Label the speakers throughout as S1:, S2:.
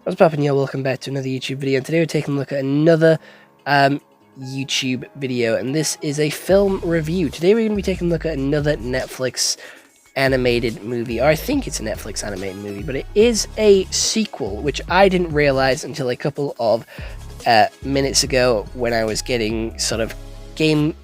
S1: What's poppin', y'all? Welcome back to another YouTube video, and today we're taking a look at another YouTube video, and this is a film review. Today we're going to be taking a look at another Netflix animated movie, or I think it's a Netflix animated movie, but it is a sequel, which I didn't realize until a couple of minutes ago when I was getting sort of game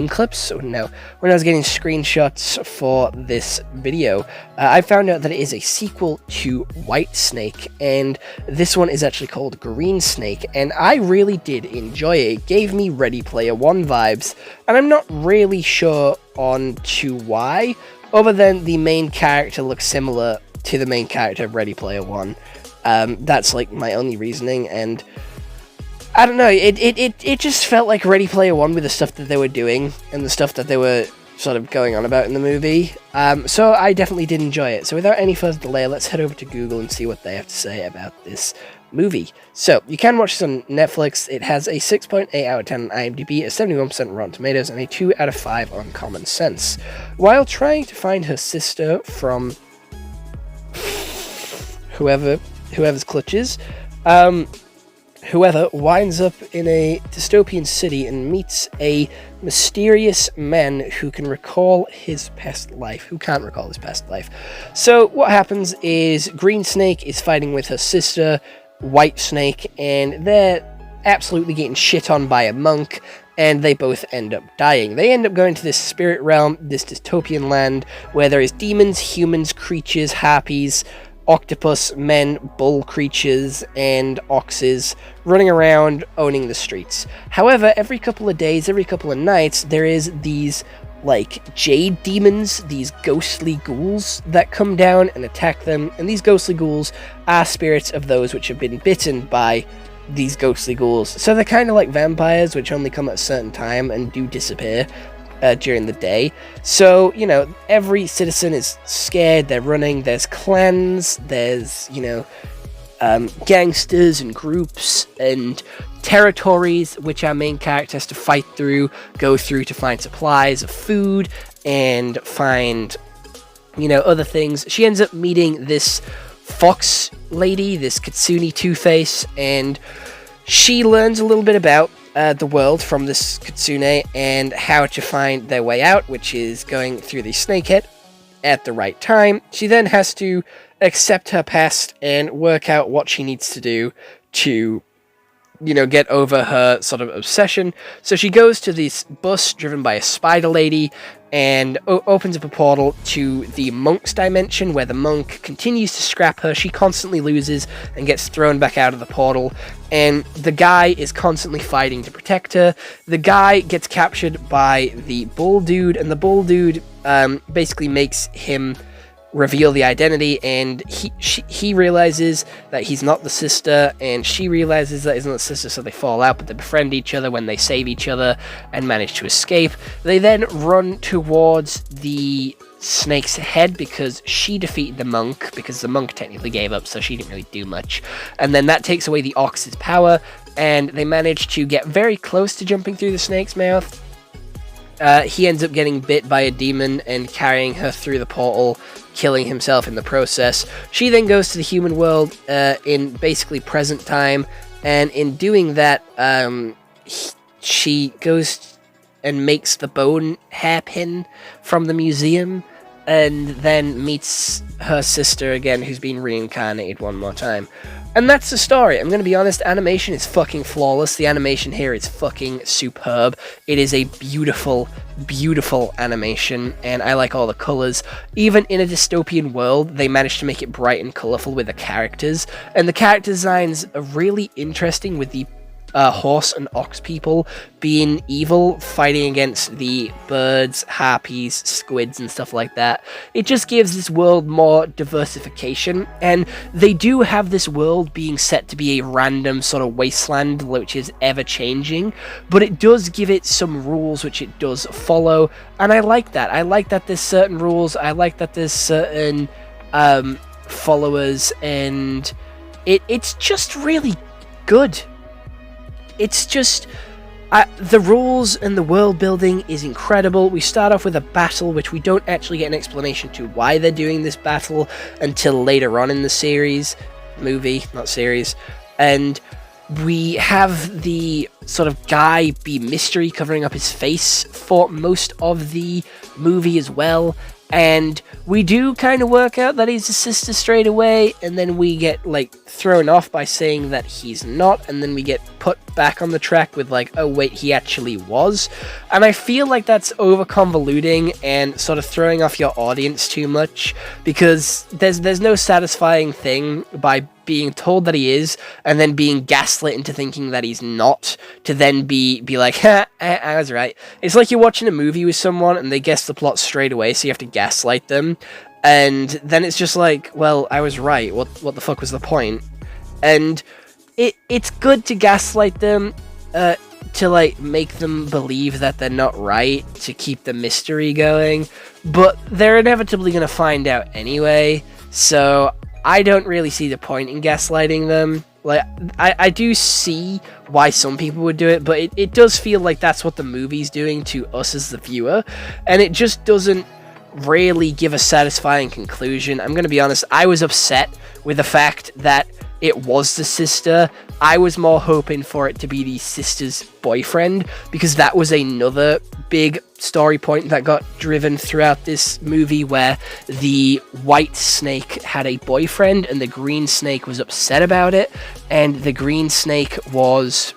S1: clips. No, when I was getting screenshots for this video, I found out that it is a sequel to White Snake, and this one is actually called Green Snake, and I really did enjoy it. It gave me Ready Player One vibes, and I'm not really sure on to why, other than the main character looks similar to the main character of Ready Player One. That's like my only reasoning, and I don't know, it just felt like Ready Player One with the stuff that they were doing and the stuff that they were sort of going on about in the movie. So I definitely did enjoy it. So without any further delay, let's head over to Google and see what they have to say about this movie. So you can watch this on Netflix. It has a 6.8 out of 10 on IMDb, a 71% on Rotten Tomatoes, and a 2 out of 5 on Common Sense. While trying to find her sister from whoever's clutches, whoever winds up in a dystopian city and meets a mysterious man who can recall his past life, who can't recall his past life. So what happens is Green Snake is fighting with her sister, White Snake, and they're absolutely getting shit on by a monk, and they both end up dying. They end up going to this spirit realm, this dystopian land, where there is demons, humans, creatures, harpies, octopus, men, bull creatures, and oxes running around owning the streets. However, every couple of days, every couple of nights, there is these like jade demons, these ghostly ghouls that come down and attack them, and these ghostly ghouls are spirits of those which have been bitten by these ghostly ghouls. So they're kind of like vampires, which only come at a certain time and do disappear during the day. So, you know, every citizen is scared, they're running, there's clans, there's, you know, gangsters and groups and territories which our main character has to fight through, go through to find supplies of food and find, you know, other things. She ends up meeting this fox lady, this Kitsune Two-Face, and she learns a little bit about the world from this Kitsune and how to find their way out, which is going through the snakehead at the right time. She then has to accept her past and work out what she needs to do to, you know, get over her sort of obsession. So she goes to this bus driven by a spider lady and opens up a portal to the monk's dimension, where the monk continues to scrap her. She constantly loses and gets thrown back out of the portal, and the guy is constantly fighting to protect her. The guy gets captured by the bull dude, and the bull dude basically makes him reveal the identity, and he realizes that he's not the sister, and she realizes that he's not the sister, so they fall out, but they befriend each other when they save each other and manage to escape. They then run towards the snake's head because she defeated the monk, because the monk technically gave up, so she didn't really do much, and then that takes away the ox's power, and they manage to get very close to jumping through the snake's mouth. He ends up getting bit by a demon and carrying her through the portal, killing himself in the process. She then goes to the human world in basically present time, and in doing that, she goes and makes the bone hairpin from the museum, and then meets her sister again, who's been reincarnated one more time. And that's the story. I'm going to be honest, animation is fucking flawless. The animation here is fucking superb. It is a beautiful, beautiful animation, and I like all the colors. Even in a dystopian world, they managed to make it bright and colorful with the characters, and the character designs are really interesting, with the horse and ox people being evil, fighting against the birds, harpies, squids, and stuff like that. It just gives this world more diversification, and they do have this world being set to be a random sort of wasteland which is ever changing, but it does give it some rules which it does follow, and I like that. I like that there's certain rules, I like that there's certain followers, and it's just really good. It's just, the rules and the world building is incredible. We start off with a battle, which we don't actually get an explanation to why they're doing this battle until later on in the series. movie, not series, and we have the sort of guy be mystery covering up his face for most of the movie as well. And we do kind of work out that he's a sister straight away, and then we get, like, thrown off by saying that he's not, and then we get put back on the track with, like, oh wait, he actually was. And I feel like that's over convoluting and sort of throwing off your audience too much, because there's no satisfying thing by being told that he is, and then being gaslit into thinking that he's not, to then be like, ha, I was right. It's like you're watching a movie with someone, and they guess the plot straight away, so you have to gaslight them, and then it's just like, well, I was right, what the fuck was the point? And it's good to gaslight them, to, like, make them believe that they're not right, to keep the mystery going, but they're inevitably going to find out anyway, so I don't really see the point in gaslighting them. Like, I do see why some people would do it, but it does feel like that's what the movie's doing to us as the viewer, and it just doesn't really give a satisfying conclusion. I'm going to be honest, I was upset with the fact that it was the sister. I was more hoping for it to be the sister's boyfriend, because that was another big story point that got driven throughout this movie, where the white snake had a boyfriend and the green snake was upset about it, and the green snake was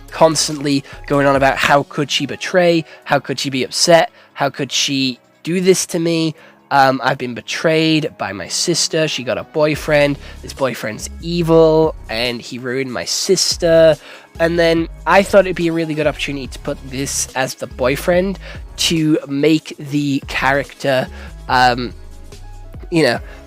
S1: constantly going on about how could she betray, how could she be upset, how could she do this to me. I've been betrayed by my sister. She got a boyfriend. This boyfriend's evil, and he ruined my sister. And then I thought it'd be a really good opportunity to put this as the boyfriend, to make the character,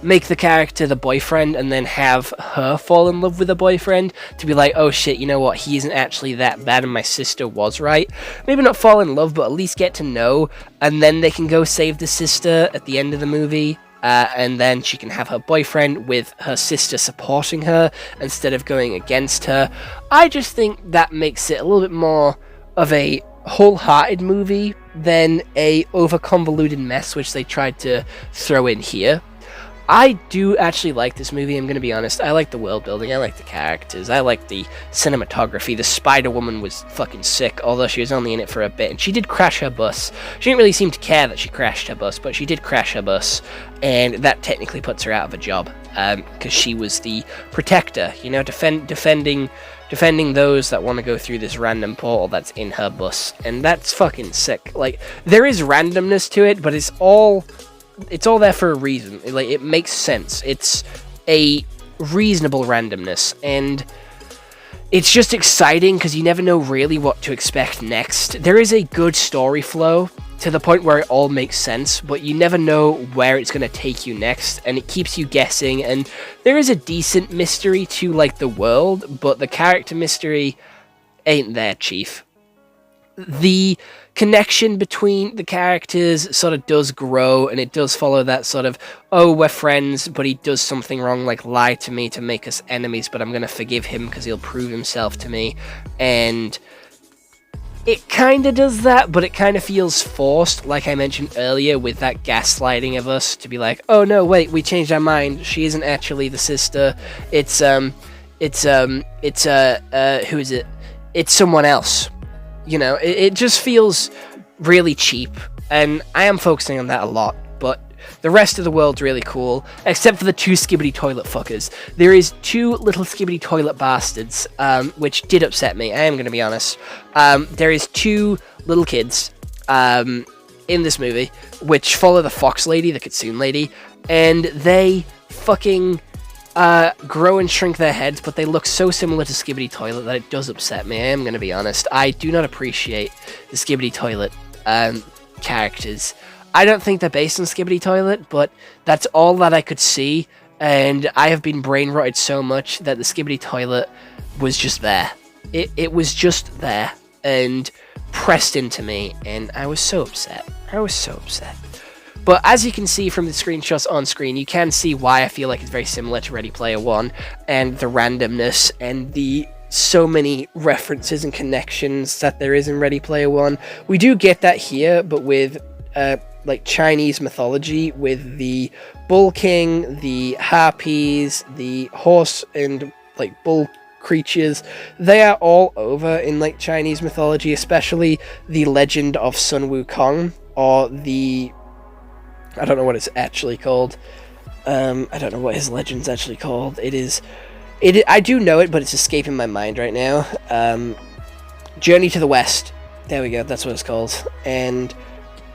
S1: make the character the boyfriend, and then have her fall in love with the boyfriend, to be like, oh shit, you know what, he isn't actually that bad and my sister was right. Maybe not fall in love, but at least get to know, and then they can go save the sister at the end of the movie, and then she can have her boyfriend with her sister supporting her instead of going against her. I just think that makes it a little bit more of a wholehearted movie than a over-convoluted mess which they tried to throw in here. I do actually like this movie, I'm going to be honest. I like the world building, I like the characters, I like the cinematography. The Spider-Woman was fucking sick, although she was only in it for a bit, and she did crash her bus. She didn't really seem to care that she crashed her bus, but she did crash her bus, and that technically puts her out of a job, because she was the protector, defending those that want to go through this random portal that's in her bus, and that's fucking sick. Like, there is randomness to it, but it's all there for a reason. Like, it makes sense. It's a reasonable randomness, and it's just exciting because you never know really what to expect next. There is a good story flow to the point where it all makes sense, but you never know where it's going to take you next, and it keeps you guessing. And there is a decent mystery to, like, the world, but the character mystery ain't there, chief. The connection between the characters sort of does grow, and it does follow that sort of, oh, we're friends, but he does something wrong, like lie to me to make us enemies, but I'm going to forgive him because he'll prove himself to me. And it kind of does that, but it kind of feels forced, like I mentioned earlier, with that gaslighting of us to be like, oh no, wait, we changed our mind. She isn't actually the sister. It's who is it? It's someone else. It just feels really cheap, and I am focusing on that a lot, but the rest of the world's really cool, except for the two Skibidi toilet fuckers. There is two little Skibidi toilet bastards, which did upset me, I am going to be honest. There is two little kids in this movie, which follow the fox lady, the kitsune lady, and they fucking grow and shrink their heads, but they look so similar to Skibidi Toilet that it does upset me. I am going to be honest. I do not appreciate the Skibidi Toilet characters. I don't think they're based on Skibidi Toilet, but that's all that I could see, and I have been brain rotted so much that the Skibidi Toilet was just there. It was just there and pressed into me, and I was so upset. But as you can see from the screenshots on screen, you can see why I feel like it's very similar to Ready Player One, and the randomness and the so many references and connections that there is in Ready Player One. We do get that here, but with like Chinese mythology with the Bull King, the harpies, the horse and like bull creatures. They are all over in like Chinese mythology, especially the legend of Sun Wukong, or the, I don't know what it's actually called. I don't know what his legend's actually called. I do know it, but it's escaping my mind right now. Journey to the West. There we go, that's what it's called. And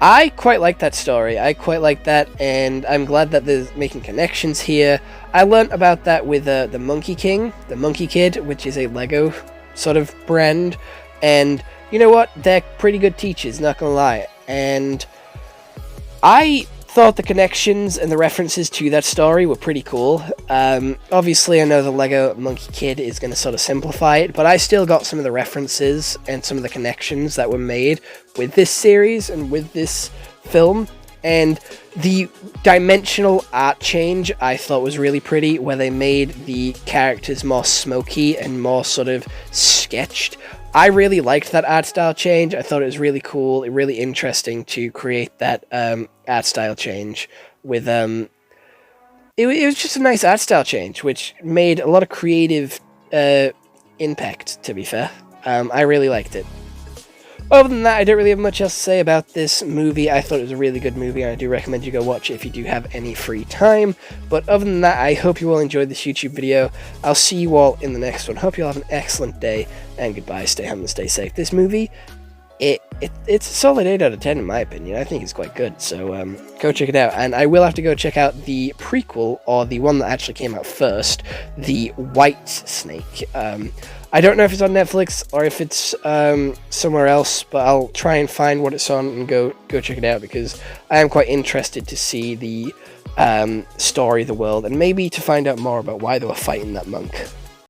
S1: I quite like that story. I quite like that, and I'm glad that they're making connections here. I learnt about that with the Monkey King, the Monkey Kid, which is a Lego sort of brand. And you know what? They're pretty good teachers, not gonna lie. And I thought the connections and the references to that story were pretty cool. Obviously, I know the Lego Monkey Kid is going to sort of simplify it, but I still got some of the references and some of the connections that were made with this series and with this film. And the dimensional art change I thought was really pretty, where they made the characters more smoky and more sort of sketched. I really liked that art style change. I thought it was really cool, really interesting to create that art style change with it was just a nice art style change, which made a lot of creative impact, to be fair. I really liked it. Other than that, I don't really have much else to say about this movie. I thought it was a really good movie, and I do recommend you go watch it if you do have any free time. But other than that, I hope you all enjoyed this YouTube video. I'll see you all in the next one. Hope you all have an excellent day, and goodbye. Stay home and stay safe. This movie, it's a solid 8 out of 10 in my opinion. I think it's quite good, so go check it out. And I will have to go check out the prequel, or the one that actually came out first, The White Snake. I don't know if it's on Netflix or if it's somewhere else, but I'll try and find what it's on and go check it out, because I am quite interested to see the story of the world, and maybe to find out more about why they were fighting that monk.